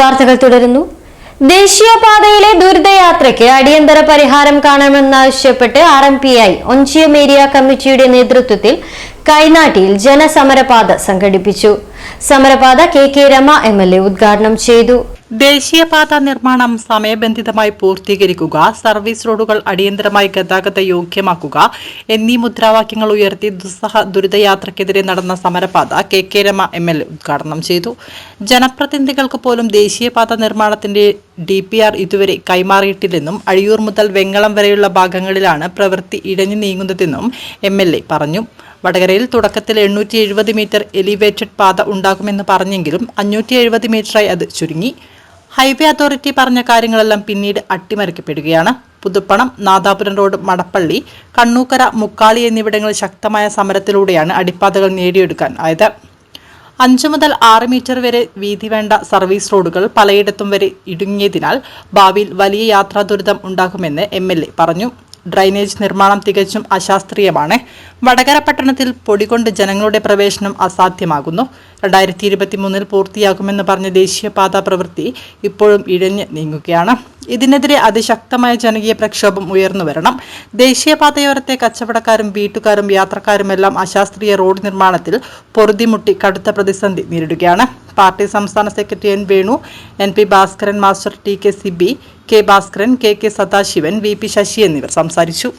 വാർത്തകൾ തുടരുന്നു. ദേശീയപാതയിലെ ദുരിതയാത്രയ്ക്ക് അടിയന്തര പരിഹാരം കാണണമെന്നാവശ്യപ്പെട്ട് RMPI ഒഞ്ചിയം ഏരിയ കമ്മിറ്റിയുടെ നേതൃത്വത്തിൽ കൈനാട്ടിയിൽ ജനസമരപാത സംഘടിപ്പിച്ചു. സമരപാത KK രമ MLA ഉദ്ഘാടനം ചെയ്തു. ദേശീയപാത നിർമ്മാണം സമയബന്ധിതമായി പൂർത്തീകരിക്കുക, സർവീസ് റോഡുകൾ അടിയന്തരമായി ഗതാഗത യോഗ്യമാക്കുക എന്നീ മുദ്രാവാക്യങ്ങൾ ഉയർത്തി ദുസ്സഹ ദുരിതയാത്രയ്ക്കെതിരെ നടന്ന സമരപാത KK രമ MLA ഉദ്ഘാടനം ചെയ്തു. ജനപ്രതിനിധികൾക്ക് പോലും ദേശീയപാത നിർമ്മാണത്തിന്റെ DPR ഇതുവരെ കൈമാറിയിട്ടില്ലെന്നും അഴിയൂർ മുതൽ വെങ്ങളം വരെയുള്ള ഭാഗങ്ങളിലാണ് പ്രവൃത്തി ഇഴഞ്ഞു നീങ്ങുന്നതെന്നും MLA പറഞ്ഞു. വടകരയിൽ തുടക്കത്തിൽ 870 മീറ്റർ എലിവേറ്റഡ് പാത ഉണ്ടാകുമെന്ന് പറഞ്ഞെങ്കിലും 570 മീറ്ററായി അത് ചുരുങ്ങി. ഹൈവേ അതോറിറ്റി പറഞ്ഞ കാര്യങ്ങളെല്ലാം പിന്നീട് അട്ടിമറിക്കപ്പെടുകയാണ്. പുതുപ്പണം, നാദാപുരം റോഡ്, മടപ്പള്ളി, കണ്ണൂക്കര, മുക്കാളി എന്നിവിടങ്ങളിൽ ശക്തമായ സമരത്തിലൂടെയാണ് അടിപ്പാതകൾ നേടിയെടുക്കാൻ ആയത്. 5 മുതൽ 6 മീറ്റർ വരെ വീതി വേണ്ട സർവീസ് റോഡുകൾ പലയിടത്തും വരെ ഇടുങ്ങിയതിനാൽ ഭാവിയിൽ വലിയ യാത്രാ ദുരിതം ഉണ്ടാകുമെന്ന് MLA പറഞ്ഞു. ഡ്രൈനേജ് നിർമ്മാണം തികച്ചും അശാസ്ത്രീയമാണ്. വടകര പട്ടണത്തിൽ പൊടികൊണ്ട് ജനങ്ങളുടെ പ്രവേശനം അസാധ്യമാകുന്നു. 2023 പൂർത്തിയാകുമെന്ന് പറഞ്ഞ ദേശീയപാത പ്രവൃത്തി ഇപ്പോഴും ഇഴഞ്ഞ് നീങ്ങുകയാണ്. ഇതിനെതിരെ അതിശക്തമായ ജനകീയ പ്രക്ഷോഭം ഉയർന്നു വരണം. ദേശീയപാതയോരത്തെ കച്ചവടക്കാരും വീട്ടുകാരും യാത്രക്കാരുമെല്ലാം അശാസ്ത്രീയ റോഡ് നിർമ്മാണത്തിൽ പൊറുതിമുട്ടി കടുത്ത പ്രതിസന്ധി നേരിടുകയാണ്. പാർട്ടി സംസ്ഥാന secretary N Venu, NP Bhaskaran master, TK Sibi, K Bhaskaran, KK Sadasivan, VP Sasi എന്നിവർ സംസാരിച്ചു.